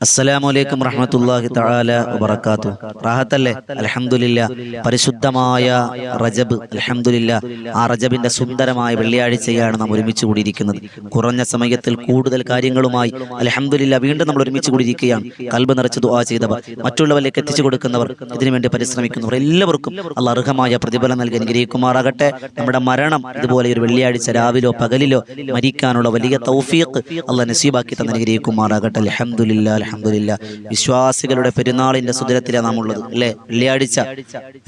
അസ്സലാമലൈക്കും വറഹ്മത്തുള്ളാഹി തആല വബറകാതുഹു. റാഹത്തല്ലേ? അൽഹംദുലില്ലാ. പരിശുദ്ധമായ റജബ്, അൽഹംദുലില്ലാ. ആ റജബിന്റെ സുന്ദരമായ വെള്ളിയാഴ്ചയാണ് നാം ഒരുമിച്ച് കൂടിയിരിക്കുന്നത്. കുറഞ്ഞ സമയത്തിൽ കൂടുതൽ കാര്യങ്ങളുമായി അൽഹംദുലില്ലാ വീണ്ടും നമ്മൾ ഒരുമിച്ച് കൂടിയിരിക്കുകയാണ്. കൽബ് നിറച്ച് ദുആ ചെയ്തവർ, മറ്റുള്ളവരിലേക്ക് എത്തിച്ചു കൊടുക്കുന്നവർ, ഇതിനുവേണ്ടി പരിശ്രമിക്കുന്നവർ എല്ലാവർക്കും അല്ലാഹ് അർഹമായ പ്രതിഫലം നൽകി അനുഗ്രഹിക്കുമാറാകട്ടെ. നമ്മുടെ മരണം ഇതുപോലെ ഒരു വെള്ളിയാഴ്ച രാവിലോ പകലിലോ മരിക്കാനുള്ള വലിയ തൗഫീഖ് അല്ലാഹ് നസീബാക്കി തന്നെ അനുഗ്രഹിക്കുമാറാകട്ടെ. അൽഹംദുലില്ലാ അൽഹംദുലില്ലാ. വിശ്വാസികളുടെ പെരുന്നാളിന്റെ സുദിനത്തിലാണ് നാം ഉള്ളത് അല്ലേ? വെള്ളിയാഴ്ച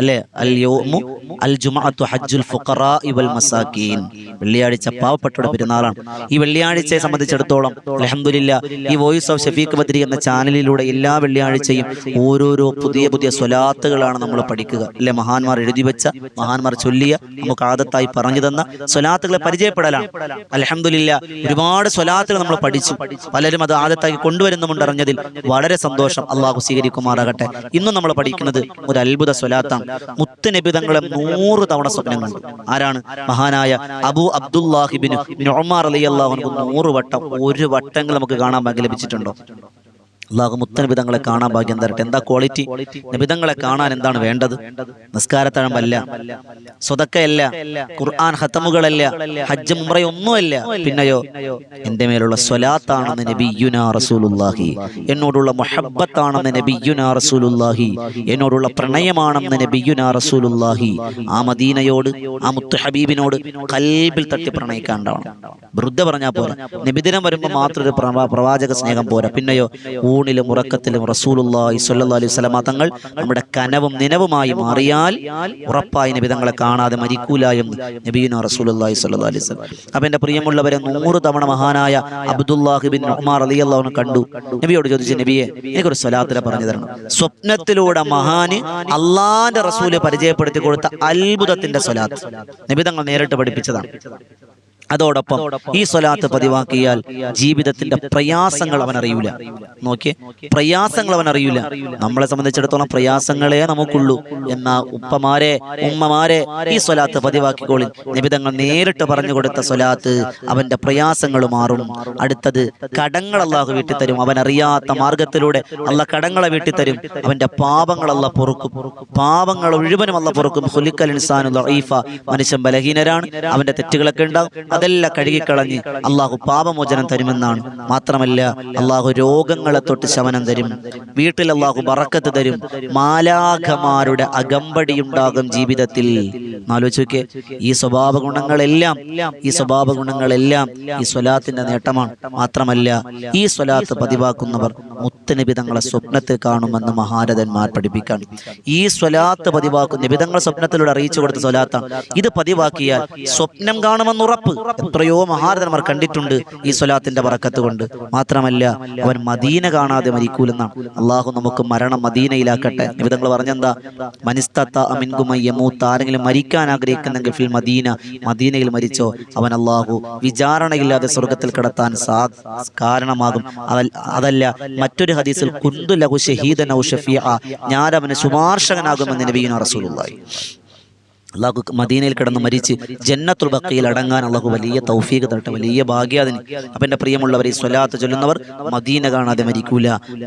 അല്ലേ? അൽ യൗമു അൽ ജുമുഅത്തു ഹജ്ജുൽ ഫുഖറാഇ വൽ മസാകീൻ. വെള്ളിയാഴ്ച പാവപ്പെട്ടവരുടെ പെരുന്നാളാണ്. ഈ വെള്ളിയാഴ്ചയെ സംബന്ധിച്ചിടത്തോളം അൽഹംദുലില്ലാ ഈ വോയിസ് ഓഫ് ഷഫീഖ് ബദ്രി എന്ന ചാനലിലൂടെ എല്ലാ വെള്ളിയാഴ്ചയും ഓരോരോ പുതിയ പുതിയ സ്വലാത്തുകളാണ് നമ്മൾ പഠിക്കുക അല്ലെ? മഹാന്മാർ എഴുതി വെച്ച, മഹാന്മാർ ചൊല്ലിയ, നമുക്ക് ആദത്തായി പറഞ്ഞു തന്ന സ്വലാത്തുകളെ പരിചയപ്പെടലാണ്. അൽഹംദുലില്ലാ ഒരുപാട് സ്വലാത്തുകൾ നമ്മൾ പഠിച്ചു. പലരും അത് ആദത്തായി കൊണ്ടുവരുന്നുമുണ്ട്. അറിഞ്ഞതിൽ വളരെ സന്തോഷം. അള്ളാഹു സ്വീകരിക്കുമാറാകട്ടെ. ഇന്നും നമ്മൾ പഠിക്കുന്നത് ഒരു അത്ഭുത സ്വലാത്താണ്. മുത്ത് നബി തങ്ങളെ 100 തവണ സ്വപ്നം കണ്ടു. ആരാണ്? മഹാനായ അബൂ അബ്ദുല്ലാഹി ഇബ്നു നുഅ്മാൻ റളിയല്ലാഹു അൻഹു 100 വട്ടം. ഒരു വട്ടങ്ങൾ നമുക്ക് കാണാൻ ഭാഗ്യം ലഭിച്ചിട്ടുണ്ടോ? അള്ളാഹു മുത്തനബിതങ്ങളെ കാണാൻ ഭാഗ്യം തരട്ടെ. എന്താ ക്വാളിറ്റി? നബിതങ്ങളെ കാണാൻ എന്താണ് വേണ്ടത്? നിസ്കാരത്തഴമ്പല്ല, സ്വതക്കയല്ല, ഖുർആൻ ഖതമുകളല്ല, ഹജ്ജ് ഉംറയൊന്നുമല്ല. പിന്നെയോ എൻ്റെ മേലുള്ള സ്വലാത്താണെന്ന് നബിയുനാ റസൂലുള്ളാഹി, എന്നോടുള്ള മുഹബ്ബത്താണെന്ന് നബിയുനാ റസൂലുള്ളാഹി, എന്നോടുള്ള പ്രണയമാണെന്ന് നബിയുനാ റസൂലുള്ളാഹി. ആ മദീനയോട്, ആ മുത്ത് ഹബീബിനോട് കൽബിൽ തട്ടി പ്രണയിക്കാണ്ടാവണം. വൃദ്ധ പറഞ്ഞാൽ പോരാ. നബിദിനം വരുമ്പോൾ മാത്രം ഒരു പ്രവാചക സ്നേഹം പോരാ. പിന്നെയോ ഊണിലും ഉറക്കത്തിലും റസൂലുള്ളാഹി സ്വല്ലല്ലാഹു അലൈഹി വസല്ലം തങ്ങൾ നമ്മുടെ കനവും നിനവുമായി മാറിയാൽ ഉറപ്പായി നബി തങ്ങളെ കാണാതെ മരിക്കൂല എന്ന് നബിയുനാ റസൂലുള്ളാഹി സ്വല്ലല്ലാഹു അലൈഹി വസല്ലം. അപ്പോൾ എൻ്റെ പ്രിയമുള്ളവരെ, 100 തവണ മഹാനായ അബ്ദുല്ലാഹി ഇബ്നു ഉമർ റളിയല്ലാഹു അൻഹു കണ്ടു. നബിയോട് ചോദിച്ചു, നബിയെ എനിക്കൊരു സ്വലാത്തിനെ പറഞ്ഞു തരണം. സ്വപ്നത്തിലൂടെ മഹാന് അള്ളാന്റെ റസൂല് പരിചയപ്പെടുത്തി കൊടുത്ത അത്ഭുതത്തിന്റെ സ്വലാത്ത് നബി തങ്ങൾ നേരിട്ട് പഠിപ്പിച്ചതാണ്. അതോടൊപ്പം ഈ സ്വലാത്ത് പതിവാക്കിയാൽ ജീവിതത്തിന്റെ പ്രയാസങ്ങൾ അവൻ അറിയൂല. നോക്കിയേ, പ്രയാസങ്ങൾ അവൻ അറിയൂല. നമ്മളെ സംബന്ധിച്ചിടത്തോളം പ്രയാസങ്ങളെ നമുക്കുള്ളൂ. എന്നാ ഉപ്പമാരെ, ഉമ്മമാരെ, ഈ സ്വലാത്ത് പതിവാക്കിക്കോളിൻ. നബിതങ്ങൾ നേരിട്ട് പറഞ്ഞു കൊടുത്ത സ്വലാത്ത്. അവന്റെ പ്രയാസങ്ങൾ മാറും. അടുത്തത്, കടങ്ങൾ അല്ലാഹു വീട്ടിത്തരും. അവൻ അറിയാത്ത മാർഗത്തിലൂടെ അല്ലാഹ് കടങ്ങളെ വീട്ടിത്തരും. അവന്റെ പാപങ്ങൾ അല്ലാഹ് പൊറുക്കും. പാപങ്ങൾ മുഴുവനും അല്ലാഹ് പൊറുക്കും. ഖുലിഖൽ ഇൻസാനു ദഈഫ, മനുഷ്യൻ ബലഹീനരാണ്. അവന്റെ തെറ്റുകളൊക്കെ ഉണ്ടാവും. അതെല്ലാം കഴുകിക്കളഞ്ഞ് അള്ളാഹു പാപമോചനം തരുമെന്നാണ്. മാത്രമല്ല അള്ളാഹു രോഗങ്ങളെ തൊട്ട് ശമനം തരും. വീട്ടിൽ അള്ളാഹു ബറക്കത്ത് തരും. മാലാഖമാരുടെ അകമ്പടി ഉണ്ടാകും ജീവിതത്തിൽ. ആലോചിക്കേ, ഈ സ്വഭാവ ഗുണങ്ങളെല്ലാം ഈ സ്വലാത്തിന്റെ നേട്ടമാണ്. മാത്രമല്ല ഈ സ്വലാത്ത് പതിവാക്കുന്നവർ മുത്തുനബി തങ്ങളെ സ്വപ്നത്തിൽ കാണുമെന്ന് മഹാരഥന്മാർ പഠിപ്പിക്കാൻ. ഈ സ്വലാത്ത് പതിവാക്കും നബി തങ്ങൾ സ്വപ്നത്തിലൂടെ അറിയിച്ചു കൊടുത്ത സ്വലാത്താണ്. ഇത് പതിവാക്കിയാൽ സ്വപ്നം കാണുമെന്ന് ഉറപ്പ്. എത്രയോ മഹാരഥന്മാർ കണ്ടിട്ടുണ്ട് ഈ സ്വലാത്തിന്റെ ബറക്കത്ത് കൊണ്ട്. മാത്രമല്ല അവൻ മദീന കാണാതെ മരിക്കൂലെന്നാണ്. അള്ളാഹു നമുക്ക് മരണം മദീനയിലാക്കട്ടെ. നബി തങ്ങൾ പറഞ്ഞെന്താ? മനിസ്തത മിൻകും യമൂത്ത്, ആരെങ്കിലും മരിക്കാൻ ആഗ്രഹിക്കുന്നെങ്കിൽ ഫിൽ മദീന, മദീനയിൽ മരിച്ചോ അവൻ അള്ളാഹു വിചാരണയില്ലാതെ സ്വർഗത്തിൽ കിടത്താൻ കാരണമാകും. അതല്ല, മറ്റൊരു ഹദീസിൽ കുന്തു ലഹു ഷഹീദൻ ഔ ഷഫീഅ, ഞാൻ അവന് ശുപാർശകനാകുമെന്ന് നബിയുനാ റസൂലുള്ളാഹി. അള്ളാഹു മദീനയിൽ കിടന്ന് മരിച്ച് ജന്നത്തുൽ ബഖീൽ അടങ്ങാൻ അള്ളാഹു വലിയ തൗഫീഖ് തരട്ടെ, വലിയ ഭാഗ്യാദിന്. അപ്പം എൻ്റെ പ്രിയമുള്ളവർ, ഈ സ്വലാത്ത് ചൊല്ലുന്നവർ മദീന കാണാതെ മരിക്കൂല.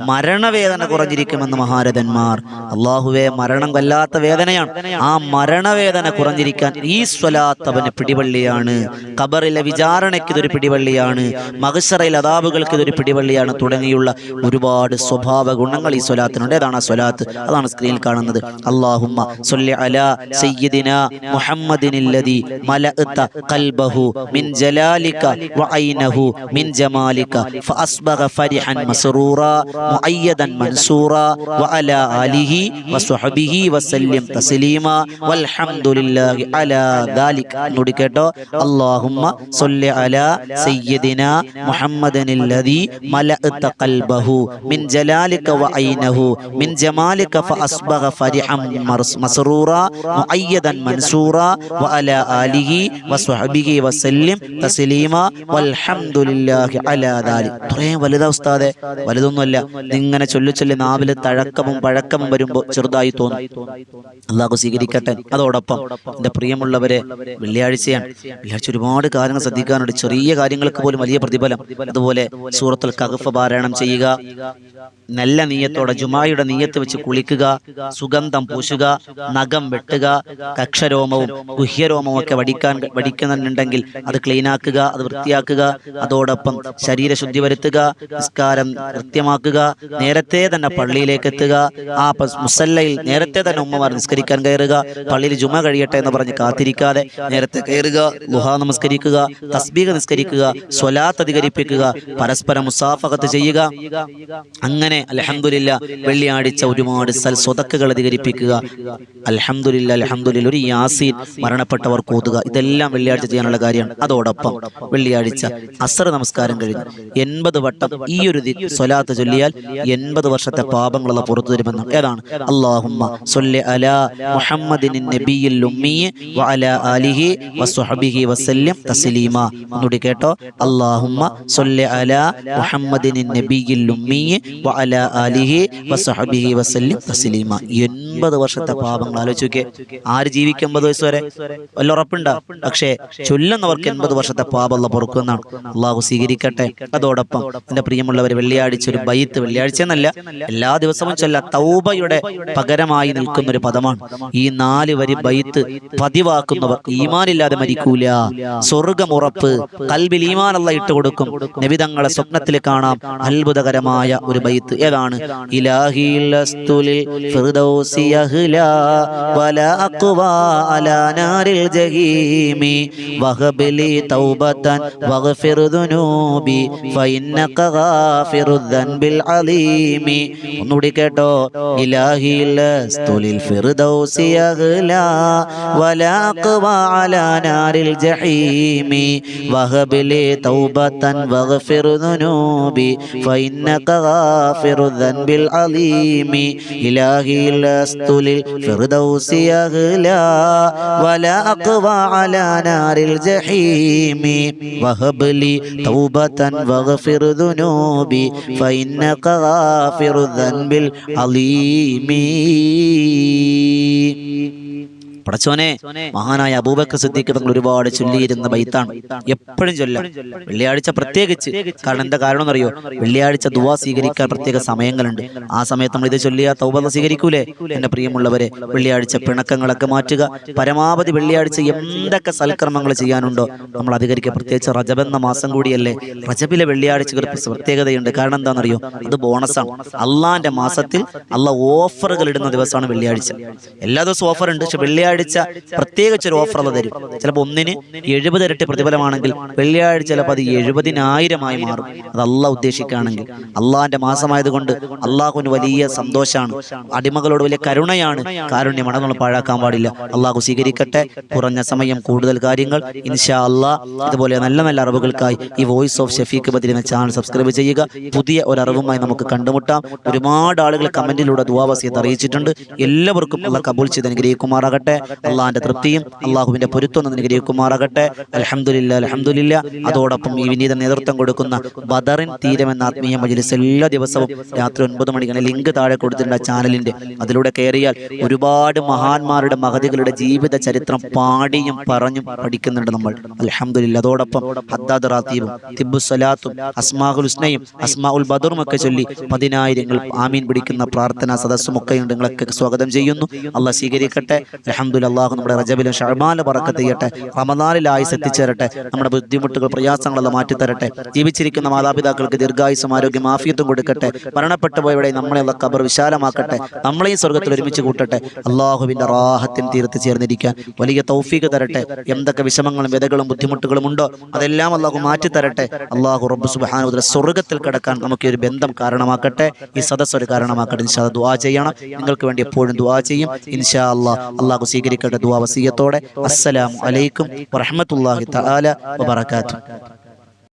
മരണവേദന കുറഞ്ഞിരിക്കുമെന്ന് മഹാരഥന്മാർ. അള്ളാഹുവെ, മരണം വല്ലാത്ത വേദനയാണ്. ആ മരണവേദന കുറഞ്ഞിരിക്കാൻ ഈ സ്വലാത്ത് അവന് പിടിവള്ളിയാണ്. ഖബറിലെ വിചാരണയ്ക്ക് ഇതൊരു പിടിവള്ളിയാണ്. മഹ്ശറയിലെ അദാബുകൾക്ക് ഇതൊരു പിടിവള്ളിയാണ്. തുടങ്ങിയുള്ള ഒരുപാട് സ്വഭാവ ഗുണങ്ങൾ ഈ സ്വലാത്തിനുണ്ട്. ഏതാണ് ആ സ്വലാത്ത്? അതാണ് സ്ക്രീനിൽ കാണുന്നത്. അല്ലാഹുമ്മ സ്വല്ലി അലാ സയ്യിദിനാ മുഹമ്മദിനില്ലദീ മലഅത ഖൽബഹു മിൻ ജലാലിക വഅയ്നഹു മിൻ ജമാലിക ഫഅസ്ബഗ ഫരിഹൻ മസ്റൂറാ മുഅയ്യദൻ മൻസൂറാ വഅലാ ആലിഹി വസ്വഹ്ബിഹി വസല്ലം തസ്ലീമാ വൽഹംദുലില്ലാഹി അലാ ദാലിക. നോടി കേട്ടോ, അല്ലാഹുമ്മ സ്വല്ലി അലാ സയ്യിദിനാ മുഹമ്മദിനില്ലദീ മലഅത ഖൽബഹു മിൻ ജലാലിക വഅയ്നഹു മിൻ ജമാലിക ഫഅസ്ബഗ ഫരിഹൻ മസ്റൂറാ മുഅയ്യദൻ മൻസൂറാ വഅലാ ആലിഹി വസ്വഹ്ബിഹി വസല്ലിം തസ്ലീമാ വൽഹംദുലില്ലാഹി അലാ ദാലിക്. ഇത്രയും വലുതാ ഉസ്താദേ? വലുതൊന്നുമല്ല. ഇങ്ങനെ ചൊല്ലി നാവില് തഴക്കമും പഴക്കമും വരുമ്പോൾ ചെറുതായി തോന്നും. അള്ളാഹു സ്വീകരിക്കട്ടെ. അതോടൊപ്പം എൻ്റെ പ്രിയമുള്ളവരെ, വെള്ളിയാഴ്ചയാണ്. വെള്ളിയാഴ്ച ഒരുപാട് കാര്യങ്ങൾ ശ്രദ്ധിക്കാനുണ്ട്. ചെറിയ കാര്യങ്ങൾക്ക് പോലും വലിയ പ്രതിഫലം. അതുപോലെ സൂറത്തുൽ കഹ്ഫ് പാരായണം ചെയ്യുക, നല്ല നീയത്തോടെ ജുമായുടെ നീയത്ത് വെച്ച് കുളിക്കുക, സുഗന്ധം പൂശുക, നഖം വെട്ടുക, കക്ഷരോമവും ഗുഹ്യരോമവും ഒക്കെ വടിക്കുന്നുണ്ടെങ്കിൽ അത് ക്ലീനാക്കുക, അത് വൃത്തിയാക്കുക. അതോടൊപ്പം ശരീരശുദ്ധി വരുത്തുക, നിസ്കാരം കൃത്യമാക്കുക, നേരത്തെ തന്നെ പള്ളിയിലേക്ക് എത്തുക, ആ മുസല്ലയിൽ നേരത്തെ തന്നെ ഉമ്മമാർ നിസ്കരിക്കാൻ കയറുക, പള്ളിയിൽ ജുമ കഴിയട്ടെ എന്ന് പറഞ്ഞ് കാത്തിരിക്കാതെ നേരത്തെ കയറുക, ലുഹാ നമസ്കരിക്കുക, തസ്ബീഹ് നിസ്കരിക്കുക, സ്വലാത്ത് അധികരിപ്പിക്കുക, പരസ്പരം മുസാഫഹത്ത് ചെയ്യുക. അങ്ങനെ അൽഹംദുലില്ലാ വെള്ളിയാഴ്ച ഒരുപാട് സ്വതക്കകൾ അധികരിപ്പിക്കുക. അൽഹംദുലില്ലാ അൽഹംദുലില്ലാ ഒരു യാസീൻ മരണപ്പെട്ടവർക്ക് ഓതുക. ഇതെല്ലാം വെള്ളിയാഴ്ച ചെയ്യാനുള്ള കാര്യമാണ്. അതോടൊപ്പം വെള്ളിയാഴ്ച അസ്ർ നമസ്കാരം കഴിഞ്ഞ് 80 വട്ടം ഈ ഒരു സ്വലാത്ത് ചൊല്ലിയാൽ 80 വർഷത്തെ പാപങ്ങളുള്ള പുറത്തു തരുമെന്ന്. ഏതാണ്? അല്ലാഹുമ്മ സ്വല്ലി അലാ മുഹമ്മദിൻ നബിയിൽ ഉമ്മി വഅലാ ആലിഹി വസ്വഹ്ബിഹി വസല്ലിം തസ്ലീമാ. ഒന്നുകൂടി കേട്ടോ. അല്ലാഹുമ്മ സ്വല്ലി അലാ മുഹമ്മദിൻ നബിയിൽ ഉമ്മി വഅലാ ആലിഹി വസ്വഹ്ബിഹി വസല്ലിം തസ്ലീമാ. 80 വർഷത്തെ പാപങ്ങൾ ആലോചിക്കേ. ആര് ജീവിക്കും 80 വയസ്സ് വരെ? വല്ല ഉറപ്പുണ്ടോ? പക്ഷേ ചൊല്ലുന്നവർക്ക് 80 വർഷത്തെ പാപമുള്ള പൊറുക്കുമെന്നാണ്. അള്ളാഹു സ്വീകരിക്കട്ടെ. അതോടൊപ്പം എൻ്റെ പ്രിയമുള്ളവർ, വെള്ളിയാഴ്ച ഒരു ബൈത്ത്, വെള്ളിയാഴ്ച എന്നല്ല എല്ലാ ദിവസവും ചൊല്ല, തൗബയുടെ പകരമായി നിൽക്കുന്ന ഒരു പദമാണ്. ഈ 4 വരി ബൈത്ത് പതിവാക്കുന്നവർ ഈമാനില്ലാതെ മരിക്കൂല. സ്വർഗമുറപ്പ്. കൽബിൽ ഈമാൻ അല്ലാഹ് ഇട്ട് കൊടുക്കും. നബി തങ്ങളെ സ്വപ്നത്തിൽ കാണാം അത്ഭുതകരമായ ഒരു ബൈത്ത്. ഏതാണ്? ഇലാഹി ലസ്തുലിൽ ഫിർദൗസി അഹ്ലാ വലാ അഖ്വാ അലാ നാരിൽ ജഹീമി വഹബ്ലി തൗബതൻ വഗ്ഫിർ ദുനൂബി ഫഇന്നക ഗാഫിറുദ് ദൻബിൽ അലീമി. ഒന്നുകൂടി കേട്ടോ. ഇലാഹി ലസ്തുലിൽ ഫിർദൗസി അഹ്ലാ വലാ അഖ്വാ അലാ നാരിൽ ജഹീമി വഹബ്ലി തൗബതൻ വഗ്ഫിർ ദുനൂബി ഫഇന്നക ഗാഫിറുദ് ദൻബിൽ അലീമി. ഇലാഹി ലസ്തുലിൽ ഫിർദൗസി അഹ്ലാ വലാ അഖ്വാ അലാ നാരിൽ ജഹീമി വഹബ്ലി തൗബതൻ വഗ്ഫിർ ദുനൂബി ഫഇന്നക ഗാഫിറുദ് ദൻബിൽ അലീമി. പടച്ചോനെ, മഹാനായ അബൂബക്കർ സിദ്ദീഖ് തങ്ങൾ ഒരുപാട് ചൊല്ലിയിരുന്ന ബൈത്താണ്. എപ്പോഴും ചൊല്ലാം, വെള്ളിയാഴ്ച പ്രത്യേകിച്ച്. കാരണം എന്താ കാരണം എന്നറിയോ? വെള്ളിയാഴ്ച ദുആ സ്വീകരിക്കാൻ പ്രത്യേക സമയങ്ങളുണ്ട്. ആ സമയത്ത് നമ്മൾ ഇത് ചൊല്ലിയാൽ തൗബ സ്വീകരിക്കൂലേ? എന്റെ പ്രിയമുള്ളവരെ, വെള്ളിയാഴ്ച പിണക്കങ്ങളൊക്കെ മാറ്റുക. പരമാവധി വെള്ളിയാഴ്ച എന്തൊക്കെ സൽക്കർമ്മങ്ങൾ ചെയ്യാനുണ്ടോ നമ്മൾ അധികരിക്കുക. പ്രത്യേകിച്ച് റജബ് എന്ന മാസം കൂടിയല്ലേ. റജബിലെ വെള്ളിയാഴ്ച പ്രത്യേകതയുണ്ട്. കാരണം എന്താണെന്നറിയോ? അത് ബോണസാണ്. അള്ളാന്റെ മാസത്തിൽ അള്ളാഹ് ഓഫറുകൾ ഇടുന്ന ദിവസമാണ് വെള്ളിയാഴ്ച. എല്ലാ ദിവസവും ഓഫർ ഉണ്ട്, പക്ഷെ വെള്ളിയാഴ്ച പ്രത്യേകിച്ചൊരു ഓഫർ അത് തരും. ചിലപ്പോൾ ഒന്നിന് 70 ഇരട്ടി പ്രതിഫലമാണെങ്കിൽ വെള്ളിയാഴ്ച ചിലപ്പോൾ അത് 70,000 ആയി മാറും. അത് അള്ളാഹ് ഉദ്ദേശിക്കുകയാണെങ്കിൽ. അള്ളാഹിന്റെ മാസമായതുകൊണ്ട് അള്ളാഹുവിന് വലിയ സന്തോഷമാണ്, അടിമകളോട് വലിയ കരുണയാണ്, കാരുണ്യമാണ്. നമ്മൾ പാഴാക്കാൻ പാടില്ല. അള്ളാഹു സ്വീകരിക്കട്ടെ. കുറഞ്ഞ സമയം കൂടുതൽ കാര്യങ്ങൾ ഇൻഷാ അള്ളാഹ്. ഇതുപോലെ നല്ല നല്ല അറിവുകൾക്കായി ഈ വോയിസ് ഓഫ് ഷഫീഖ് ബദരി എന്ന ചാനൽ സബ്സ്ക്രൈബ് ചെയ്യുക. പുതിയ ഒരു അറിവുമായി നമുക്ക് കണ്ടുമുട്ടാം. ഒരുപാട് ആളുകൾ കമന്റിലൂടെ ദുആ വസിയത്ത് അറിയിച്ചിട്ടുണ്ട്. എല്ലാവർക്കും അള്ളാഹ് കബൂൽ ചെയ്ത് അനുഗ്രഹിക്കുമാറാകട്ടെ. അള്ളാഹിന്റെ തൃപ്തിയും അള്ളാഹുവിന്റെ പൊരുത്തം അനുഗ്രഹിക്കുമാറാകട്ടെ. അൽഹംദുലില്ലാ അൽഹംദുലില്ലാ. അതോടൊപ്പം ഈ വിനീത നേതൃത്വം കൊടുക്കുന്ന ബദറിൻ തീരം എന്ന ആത്മീയ മജ്‌ലിസ് എല്ലാ ദിവസവും രാത്രി 9 മണിക്കാണ്. ലിങ്ക് താഴെ കൊടുത്തിട്ടുണ്ട് ചാനലിന്റെ. അതിലൂടെ കയറിയാൽ ഒരുപാട് മഹാന്മാരുടെ മഹദികളുടെ ജീവിത ചരിത്രം പാടിയും പറഞ്ഞും പഠിക്കുന്നുണ്ട് നമ്മൾ. അൽഹംദുലില്ലാ. അതോടൊപ്പം ഹദ്ദാദ് റാത്തീബും തിബ്ബുസ്സലാത്തും അസ്മാഉൽ ഹുസ്നയും അസ്മാഉൽ ബദറും ഒക്കെ ചൊല്ലി 10,000 ആമീൻ പിടിക്കുന്ന പ്രാർത്ഥനാ സദസ്സും ഒക്കെ ഉണ്ട്. നിങ്ങളൊക്കെ സ്വാഗതം ചെയ്യുന്നു. അള്ളാഹ് സ്വീകരിക്കട്ടെ. അൽഹംദുലില്ലാ. അല്ലാഹു നമ്മുടെ റജബിലും ശഅബാനിലും ബറക്കത്ത് ചെയ്യട്ടെ. റമദാനിൽ ആയുസ് എത്തിച്ചേരട്ടെ. നമ്മുടെ ബുദ്ധിമുട്ടുകൾ പ്രയാസങ്ങളെല്ലാം മാറ്റിത്തരട്ടെ. ജീവിച്ചിരിക്കുന്ന മാതാപിതാക്കൾക്ക് ദീർഘായുസ്സും ആരോഗ്യം ആഫിയത്തും കൊടുക്കട്ടെ. മരണപ്പെട്ടു പോയവരെ നമ്മളെ അല്ലാഹ് ഖബർ വിശാലമാക്കട്ടെ. നമ്മളെയും സ്വർഗ്ഗത്തിൽ ഒരുമിച്ച് കൂട്ടട്ടെ. അല്ലാഹുവിന്റെ റാഹത്തിൽ തീർത്ത് ചേർന്നിരിക്കാൻ വലിയ തൗഫീഖ് തരട്ടെ. എന്തൊക്കെ വിഷമങ്ങളും വ്യതകളും ബുദ്ധിമുട്ടുകളും ഉണ്ടോ അതെല്ലാം അല്ലാഹു മാറ്റി തരട്ടെ. അല്ലാഹു റബ്ബ് സുബ്ഹാനഹു വ തആല സ്വർഗ്ഗത്തിൽ കടക്കാൻ നമുക്ക് ഒരു ബന്ധം കാരണമാക്കട്ടെ. ഈ സദസ്സ് ഒരു കാരണമാക്കട്ടെ. ഇൻഷാ അല്ലാഹ് ദുആ ചെയ്യണം. നിങ്ങൾക്ക് വേണ്ടി എപ്പോഴും ദുആ ചെയ്യും ഇൻഷാ അല്ലാഹ്. അല്ലാഹു സ്വീകരിക്കട്ടെ ദുആ വസിയത്തോടെ. അസ്സലാമു അലൈക്കും വറഹ്മത്തുള്ളാഹി തആല വബറകാതുഹു.